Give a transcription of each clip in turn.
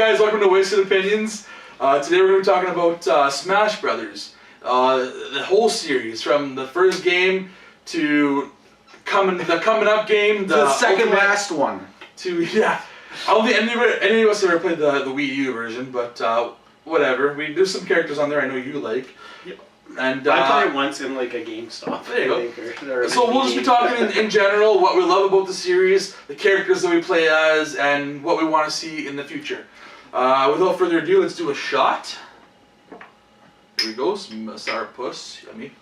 guys, welcome to Wasted Opinions. Today we're going to be talking about Smash Brothers. The whole series, from the first game to the coming up game, the second last one. I don't think any of us ever played the Wii U version, but whatever. There's some characters on there I know you like. Yep. And I played it once in like a GameStop. There you go. So we'll just be talking in general what we love about the series, the characters that we play as, and what we want to see in the future. Without further ado, let's do a shot. Here we go, some sourpuss, yummy.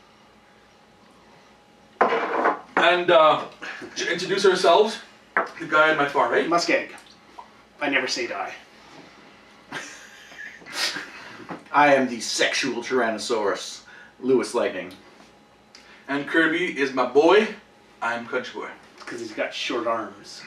And to introduce ourselves, the guy on my far right. MussKeg. I never say die. I am the sexual Tyrannosaurus, LewisLightning. And Kirby is my boy. I'm CountryBoy. Because he's got short arms.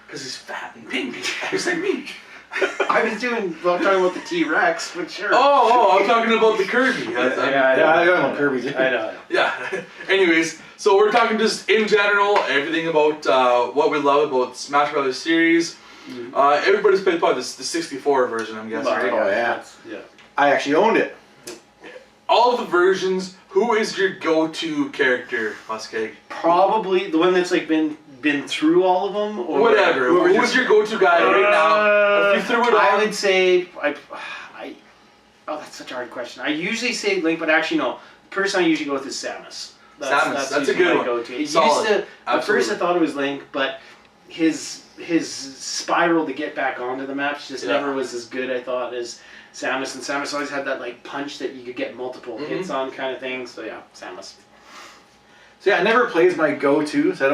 Because he's fat and pink, just like me. I was talking about the T-Rex, but sure. Oh, I'm talking about the Kirby. I know Kirby's. I know. Yeah. Anyways, so we're talking just in general, everything about what we love about Smash Brothers series. Everybody's played probably the 64 version, I'm guessing, right? Oh yeah. Yeah. I actually owned it. All of the versions. Who is your go-to character, MussKeg? Probably the one that's like been through all of them, or whatever. Who's your go-to guy right now? If you threw it on, I would say oh, that's such a hard question. I usually say Link, but actually no. The person I usually go with is Samus. That's a good one. Go-to. Solid. At first I thought it was Link, but his spiral to get back onto the maps just never was as good, I thought, as Samus. And Samus always had that like punch that you could get multiple hits on kind of thing. So yeah, Samus. So yeah, I never play as my go-to, so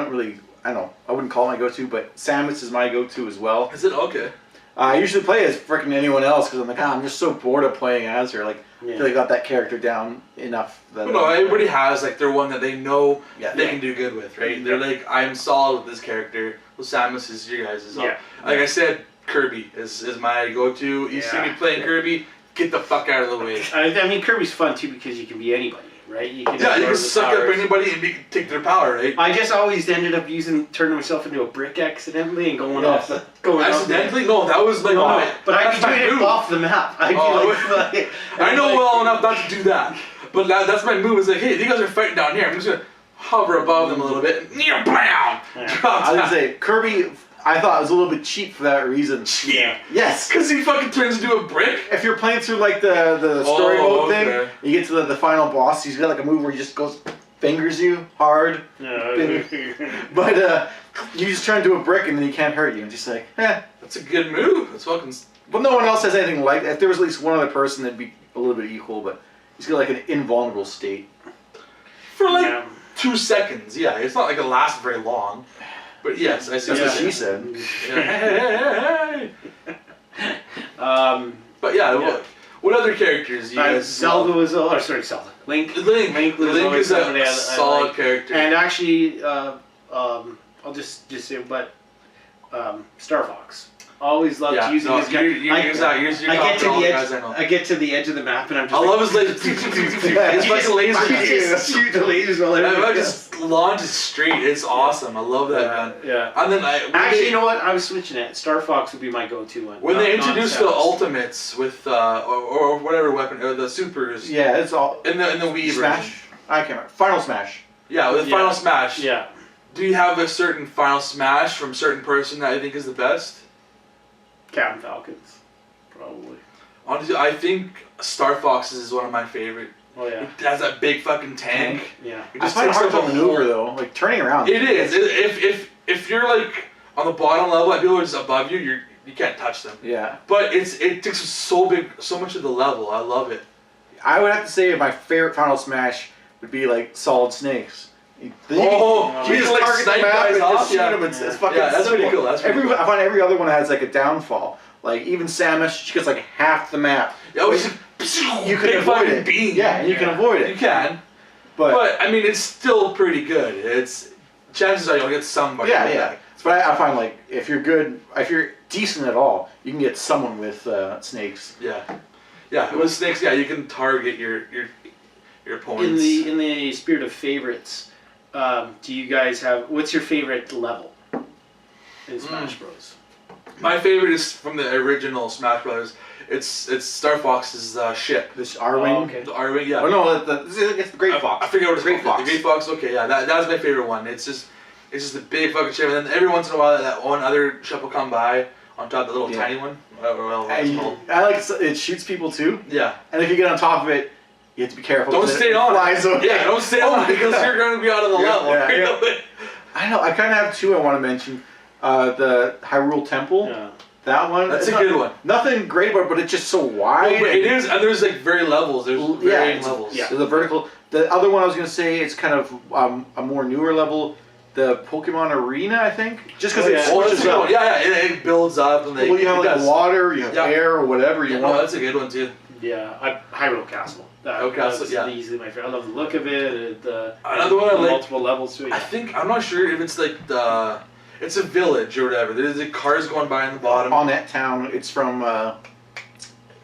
I wouldn't call it my go-to, but Samus is my go-to as well. Is it? Okay. I usually play as freaking anyone else because I'm like, I'm just so bored of playing as her. Like, I feel like I got that character down enough. That everybody has like their one that they know they can do good with, right? They're like, I'm solid with this character. Well, Samus is your guys' Like I said, Kirby is my go-to. You see me playing Kirby, get the fuck out of the way. I mean, Kirby's fun too because you can be anybody. Right? You can you can suck up anybody and take their power, right? I just always ended up turning myself into a brick accidentally and going off. Accidentally? No, that was like but I'd be doing it off the map. I know well enough not to do that. But that's my move. Is like, hey, these guys are fighting down here. I'm just gonna hover above them a little bit. Bam! I was gonna say Kirby. I thought it was a little bit cheap for that reason. Cheap? Yes. Because he fucking turns into a brick? If you're playing through like the story mode thing, you get to the final boss, he's got like a move where he just fingers you hard. But you just turn into a brick and then he can't hurt you. And just like, That's a good move. That's fucking... But no one else has anything like that. If there was at least one other person, that'd be a little bit equal, but he's got like an invulnerable state. For like 2 seconds, yeah. It's not like it lasts very long. But yes, I see what she said. Hey. But what other characters you guys Zelda was... Zelda. Link is a solid character. And actually, I'll just say, but Star Fox. Always loved using his gun. I get to the edge of the map and I'm just I love his laser. It's like a laser. Just shoot the lasers all over. I just launch it straight. It's awesome. I love that gun. Yeah. And then actually, you know what? I was switching it. Star Fox would be my go-to one. When they introduced the ultimates with or whatever weapon or the supers. Yeah, it's all in the Wii Smash. version. I can't remember. Final Smash. Yeah, with Final Smash. Yeah. Do you have a certain Final Smash from a certain person that I think is the best? Captain Falcons, probably. Honestly, I think Star Fox is one of my favorite. Oh yeah. It has that big fucking tank. Yeah. I find it hard to maneuver though, like turning around. It is. If you're like on the bottom level, people are just above you, you can't touch them. Yeah. But it takes so much of the level. I love it. I would have to say my favorite Final Smash would be like Solid Snakes. You just like target the map and just shoot them. It's fucking that's simple. pretty cool. I find every other one has like a downfall. Like even Samus, she gets like half the map. You can avoid it. Yeah, you can avoid it. You can. But I mean, it's still pretty good. It's chances are you'll get somebody. Yeah. But I find like if you're good, if you're decent at all, you can get someone with snakes. Yeah. With snakes, you can target your opponents. In the spirit of favorites. Do you guys have... What's your favorite level in Smash Bros? My favorite is from the original Smash Brothers. It's Star Fox's ship. This R-Wing. Oh, okay. The R-Wing, yeah. Oh no, it's the Great Fox. I forget what it's Great called. Fox. The Great Fox. Okay, yeah, that was my favorite one. It's just a big fucking ship, and then every once in a while that one other ship will come by on top of the little tiny one. Whatever it's called. I like it shoots people too. Yeah. And if you get on top of it, you have to be careful. Don't stay on it. Away. Yeah, don't stay on it because you're going to be out of the level. Yeah. I know. I kind of have two I want to mention. The Hyrule Temple. Yeah. That one. That's a good one. Nothing great about it, but it's just so wide. No, but it is, and there's like very levels. There's varying levels. Yeah. There's a vertical. The other one I was going to say, it's kind of a more newer level. The Pokemon Arena, I think. Just because it switches up. Yeah, it builds up. And you have like water, you have air, or whatever you want. No, that's a good one too. Yeah, Hyrule Castle. That's easily my favorite. I love the look of it. Another one I like. Multiple levels to it. I'm not sure if it's like it's a village or whatever. There's like cars going by in the bottom. On that town, it's from.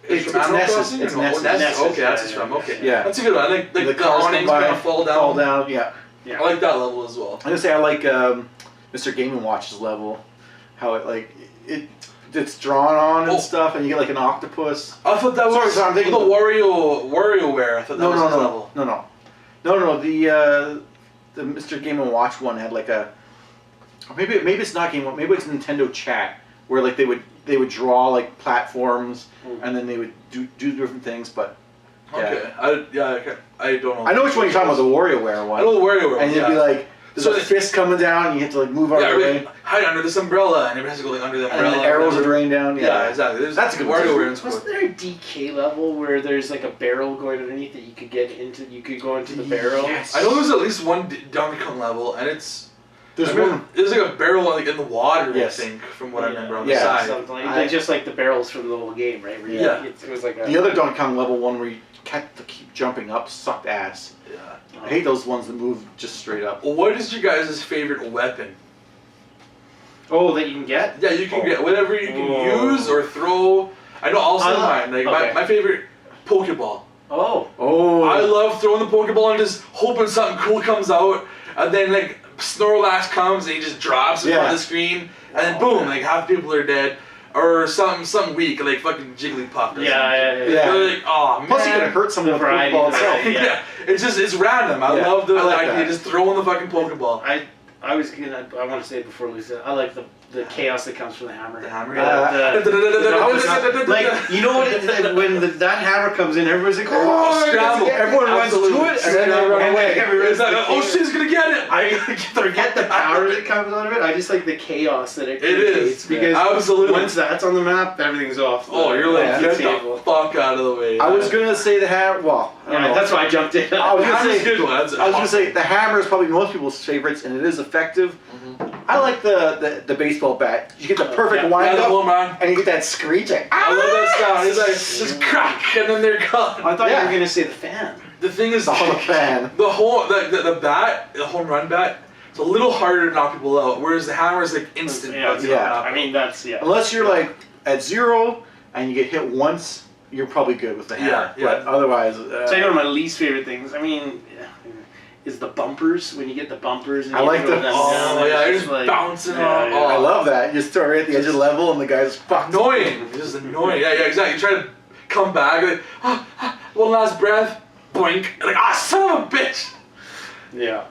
It's from Animal Crossing? It's Nessus. Nessus. Okay, that's it's from. Okay. Yeah. That's a good one. I like the cars awning's gonna fall down. Yeah. Yeah. I like that level as well. I'm gonna say I like Mr. Game & Watch's level. How it's drawn on and stuff, and you get like an octopus. I thought that was I'm thinking the WarioWare. I thought that was his level. No. The Mr. Game & Watch one had like a. Maybe it's not Game. Maybe it's Nintendo Chat where like they would draw like platforms and then they would do different things, but. Okay. I don't know. I know which one you're talking about. The WarioWare one. I know the WarioWare. And you'd be like. There's a fist coming down, and you have to like move out of the way. Hide under this umbrella, and everybody has to go like under the umbrella. And the arrows would rain down. Yeah, exactly. That's a good WarioWare. Wasn't there a DK level where there's like a barrel going underneath that you could get into? You could go into the barrel. Yes. I know there's at least one Donkey Kong level, and it's there's one. There's like a barrel like in the water. Yes. I think from what I remember on the side. Something like just like the barrels from the little game, right? Where it was like the other Donkey Kong level one where you had to keep jumping up sucked ass. Yeah. I hate those ones that move just straight up. What is your guys' favorite weapon? Oh, that you can get? Yeah, you can get whatever you can use or throw. I know I'll say mine. Like my favorite Pokeball. Oh. I love throwing the Pokeball and just hoping something cool comes out, and then like Snorlax comes and he just drops in front of the screen, and then boom, like half the people are dead. Or something weak, like fucking Jigglypuff. Yeah. Like, oh man. Plus, you can hurt someone with the Pokeball itself. Yeah, it's random. I love the idea just throwing the fucking Pokeball. I want to say it before Lisa. I like the chaos that comes from the hammer. The hammer. Like you know what? When that hammer comes in, everybody's like, "Oh, scramble!" Everyone runs to it, and then they run away. Oh, she's gonna get it! I forget the power that comes out of it. I just like the chaos that it creates. It is because absolutely. Once that's on the map, everything's off. Oh, you're like, get the fuck out of the way. I was gonna say the hammer. Well, that's why I jumped in. I was gonna say the hammer is probably most people's favorites, and it is effective. I like the baseball bat. You get the perfect wind up, and you get that screech. Like, I love that sound. It's like just crack, and then they're gone. I thought you were gonna say the fan. The thing is, the fan. The whole the bat, the home run bat. It's a little harder to knock people out, whereas the hammer is like instant. I mean that's Unless you're like at 0 and you get hit once, you're probably good with the hammer. But otherwise, so one of my least favorite things. I mean. Is the bumpers when you get the bumpers? And I like the. You're just like, bouncing off. Oh, I love that. You just throw right at the edge of the level, and the guy's fucked. Annoying. It's just annoying. Yeah, exactly. You try to come back, like, one last breath, boink, like, son of a bitch. Yeah.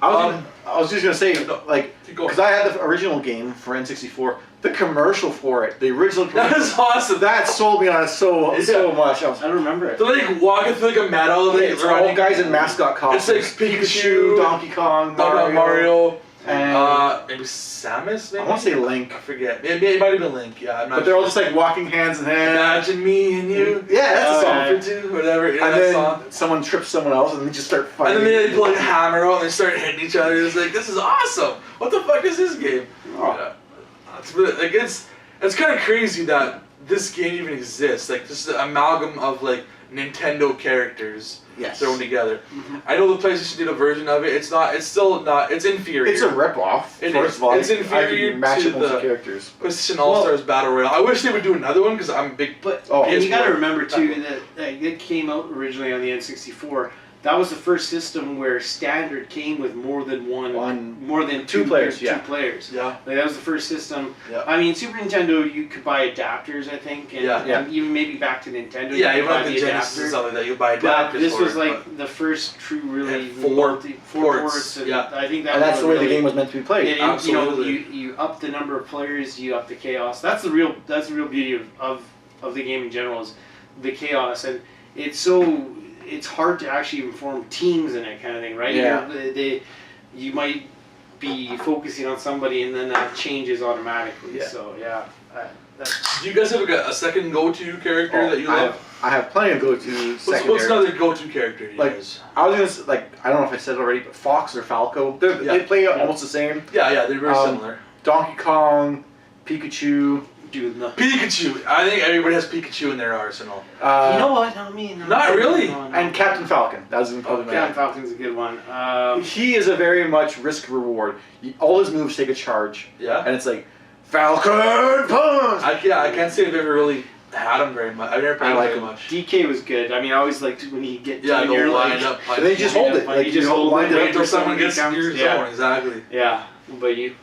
I was just gonna say, like, because I had the original game for N64. The commercial for it, the original commercial. That is awesome. That sold me on it so much. I don't remember it. They're like walking through like a meadow. Like, it's all guys in mascot costumes. It's like Pikachu, Donkey Kong, Mario, and maybe Samus. Maybe? I want to say Link. I forget. It might have been Link. Yeah, I'm not. But they're all just like walking hands in hand. Imagine me and you. Yeah, that's a song for two, whatever. And then someone trips someone else, and they just start fighting. And then they pull like a hammer out, and they start hitting each other. It's like, this is awesome. What the fuck is this game? Oh. It's like it's kind of crazy that this game even exists. Like just an amalgam of like Nintendo characters thrown together. I know the PlayStation did a version of it. It's not. It's still not. It's inferior. It's a ripoff. First of all, it's inferior to the characters. PlayStation All Stars Battle Royale. I wish they would do another one because I'm a big. And you got to remember too that it came out originally on the N64. that was the first system where standard came with more than two players. Yeah. Like, that was the first system. Yeah. I mean, Super Nintendo, you could buy adapters, I think, and even maybe back to Nintendo. Yeah, you even like the Genesis or something like that, you buy adapters. But this was like the first true really four ports. And I think that's the way the game was meant to be played. And, absolutely. You up the number of players, you up the chaos. That's the real beauty of the game in general, is the chaos, and it's hard to actually even form teams in it, kind of thing, right? Yeah. You might be focusing on somebody, and then that changes automatically. Yeah. So do you guys have a second go-to character that you love? I have plenty of go-to secondary. What's another go-to character you guys? I was gonna I don't know if I said it already, but Fox or Falco, they play almost the same. Yeah, they're very similar. Donkey Kong, Pikachu. Pikachu. I think everybody has Pikachu in their arsenal. You know what? Not me. Not really. And Captain Falcon. That was probably Captain Falcon's a good one. He is a very much risk reward. All his moves take a charge. Yeah. And it's like Falcon Punch. I can't say I've ever really had him very much. I've never played him very much. DK was good. I mean, I always liked when he get they'll line up. And then you just hold it. Like you just hold it until someone gets your zone. Exactly. Yeah. What about you?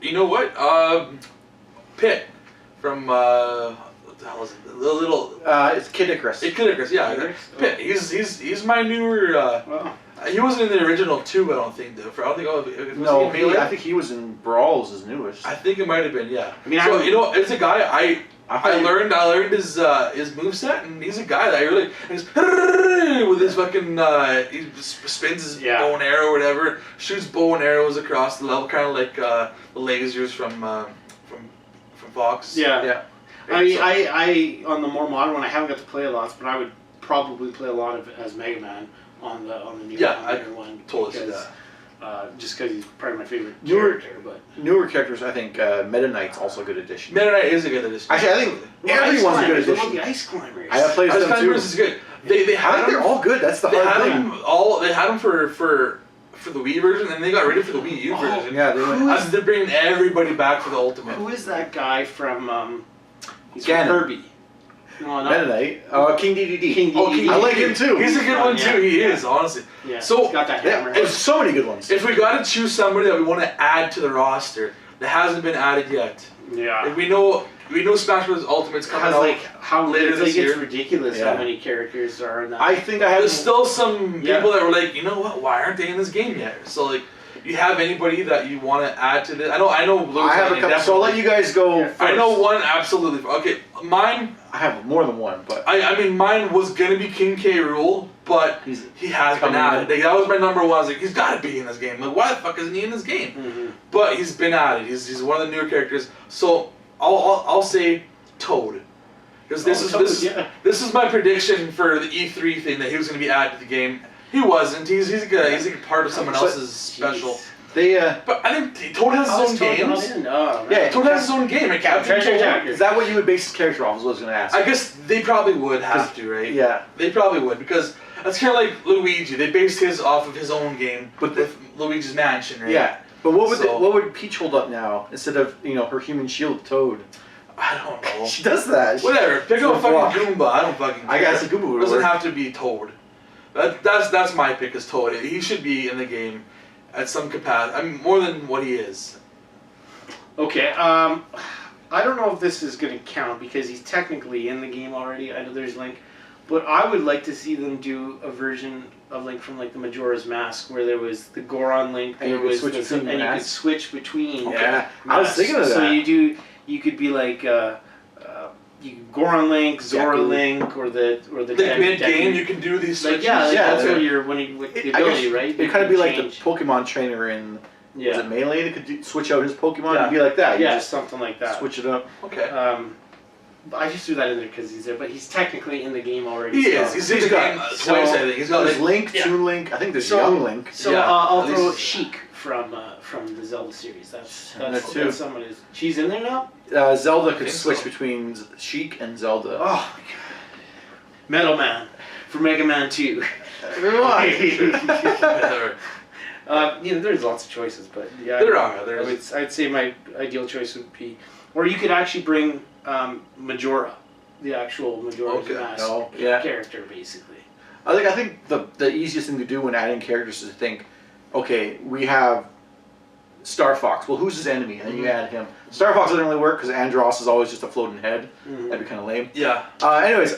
You know what? Pit from what the hell is it? The little. It's Kid Icarus. Kid Icarus, yeah. Pit. He's my newer. He wasn't in the original 2, I don't think. I think he was in Brawl's his newest. I think it might have been, yeah. I mean, it's a guy I learned his moveset, and he's a guy that I really with his fucking he spins his bow and arrow or whatever, shoots bow and arrows across the level, kind of like the lasers from Fox. Yeah. I mean, I on the more modern one, I haven't got to play a lot, but I would probably play a lot of it as Mega Man on the new one. Totally see that. Just because he's probably my favorite character. But newer characters, I think Meta Knight's also a good addition. Meta Knight is a good addition. Actually, I think everyone's a good addition. The Ice Climbers. I have played them too. Ice Climbers is good. They had they're all good. That's the hard thing. They had them for the Wii version, and they got rid of it for the Wii U version. Yeah, they're bringing everybody back for the Ultimate. Who is that guy from? He's Ganon. from Kirby. No, Meta Knight. King DDD. I like him too. He's a good one too. He is, honestly. Yeah. So he's got that hammer. There's so many good ones. If we got to choose somebody that we want to add to the roster that hasn't been added yet, yeah. We know Smash Bros. Ultimate's coming out how later this year. It's ridiculous how many characters there are in that. I think I have. There's still some people that were like, you know what? Why aren't they in this game yet? So like. You have anybody that you want to add to this? I know. I have a couple. So I'll let you guys go. First. I know one absolutely. Okay, mine. I have more than one, but I mean, mine was gonna be King K. Rool, but he has been added. Like, that was my number one. I was like, he's got to be in this game. Like, why the fuck isn't he in this game? Mm-hmm. But he's been added. He's one of the newer characters. So I'll say Toad, because this is my prediction for the E3 thing that he was gonna be added to the game. He wasn't. He's a part of someone else's special. But I think Toad has his own games. Toad has his own game. Is that what you would base his character off? I was going to ask. I guess they probably would have to, right? Yeah. They probably would, because that's kind of like Luigi. They based his off of his own game, with Luigi's Mansion, right? Yeah. But what would Peach hold up now instead of her human shield Toad? I don't know. She does that. Whatever. Pick up a fucking Goomba. I don't fucking care. I guess a Goomba would doesn't have to be Toad. That's my pick is Toad. He should be in the game at some capacity. I mean, more than what he is. Okay. I don't know if this is going to count because he's technically in the game already. I know there's Link, but I would like to see them do a version of Link from like the Majora's Mask, where there was the Goron Link, and you could switch between. Yeah, I was thinking of that. So you could be like. You can Goron Link, Zora Link, or the mid game. You can do these switches. That's where you're with the ability, right? It kind of be like the Pokemon trainer in was it Melee that could switch out his Pokemon and be like that. Yeah, something like that. Switch it up. Okay. I just threw that in there because he's there, but he's technically in the game already. He is. He's in the game twice, I think. He's got Link, Toon Link. I think there's Young Link. So I'll throw Sheik from the Zelda series. That's someone who's. She's in there now. Zelda could switch between Sheik and Zelda. Oh my god. Metal Man for Mega Man 2. There's lots of choices, but yeah. There are. I'd say my ideal choice would be, or you could actually bring Majora, the actual Majora's Mask character, basically. I think the easiest thing to do when adding characters is to think, okay, we have Star Fox. Well, who's his enemy? And then you add him. Star Fox doesn't really work because Andross is always just a floating head. That'd be kind of lame. Yeah. Anyways,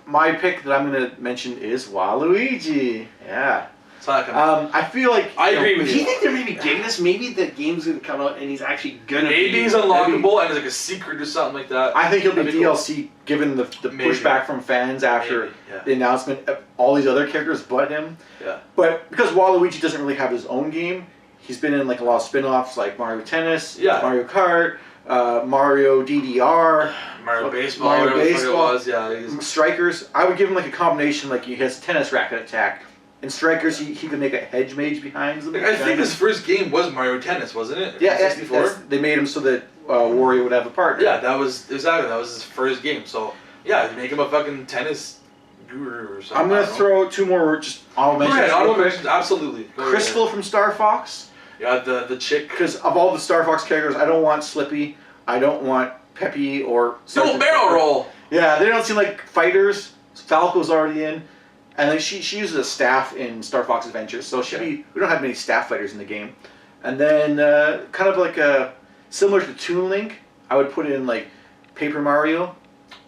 my pick that I'm going to mention is Waluigi. Yeah. I feel like I agree with you. Do you think they're maybe giving us maybe the game's gonna come out and he's actually gonna maybe he's unlockable and there's like a secret or something like that. I think he'll be DLC given the pushback from fans after the announcement of all these other characters but him. Yeah. But because Waluigi doesn't really have his own game, he's been in like a lot of spin-offs like Mario Tennis, Mario Kart, Mario DDR, Mario Baseball, whatever the fuck it was. Yeah. Strikers. I would give him like a combination, like he has tennis racket attack. In Strikers, he could make a hedge mage behind him. I think his first game was Mario Tennis, wasn't it? Yeah, 64. They made him so that Wario would have a partner. Yeah, that was his first game. So yeah, you make him a fucking tennis guru or something. I'm gonna throw two more just honorable mentions. Honorable mentions, absolutely. Crystal from Star Fox. Yeah, the chick. Because of all the Star Fox characters, I don't want Slippy. I don't want Peppy or. No barrel roll. Yeah, they don't seem like fighters. Falco's already in. And then she uses a staff in Star Fox Adventures, so we don't have many staff fighters in the game. And then kind of like similar to Toon Link, I would put in like Paper Mario,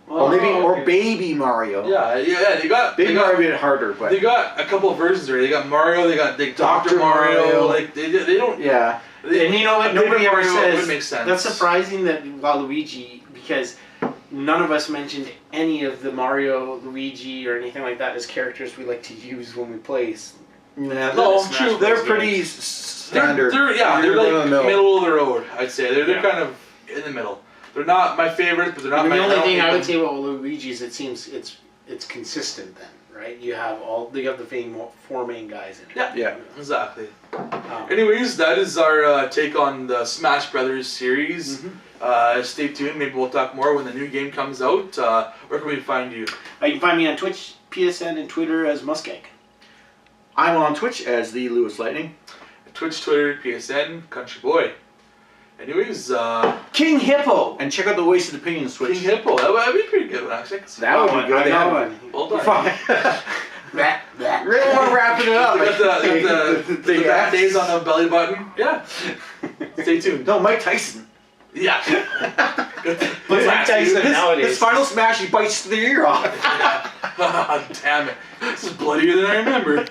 or Baby Mario. Yeah, they got Baby Mario made it harder, but they got a couple of versions already. They got Mario, they got Dr. Mario. Like they don't. Yeah. And you know what? Nobody ever says would make sense. That's surprising that Waluigi, because none of us mentioned any of the Mario, Luigi, or anything like that as characters we like to use when we play. No, true. They're pretty standard. They're like middle of the road. I'd say they're kind of in the middle. They're not my favorites, but they're not my. The only thing I would say about Luigi is it seems it's consistent then, right? You have the four main guys in it. Yeah, exactly. Anyways, that is our take on the Smash Brothers series. Stay tuned. Maybe we'll talk more when the new game comes out. Where can we find you? You can find me on Twitch, PSN, and Twitter as MussKeg. I'm on Twitch as the LewisLightning. Twitch, Twitter, PSN, CountryBoy. Anyways, King Hippo. And check out the Wasted Opinions Twitch. King Hippo. That would be a pretty good one, actually. That would be good. Well done. We're wrapping it up. They got the back days on the belly button. Yeah. Stay tuned. No, Mike Tyson. Yeah. But Mike Tyson nowadays. His final smash, he bites the ear off. Damn it. This is bloodier than I remember.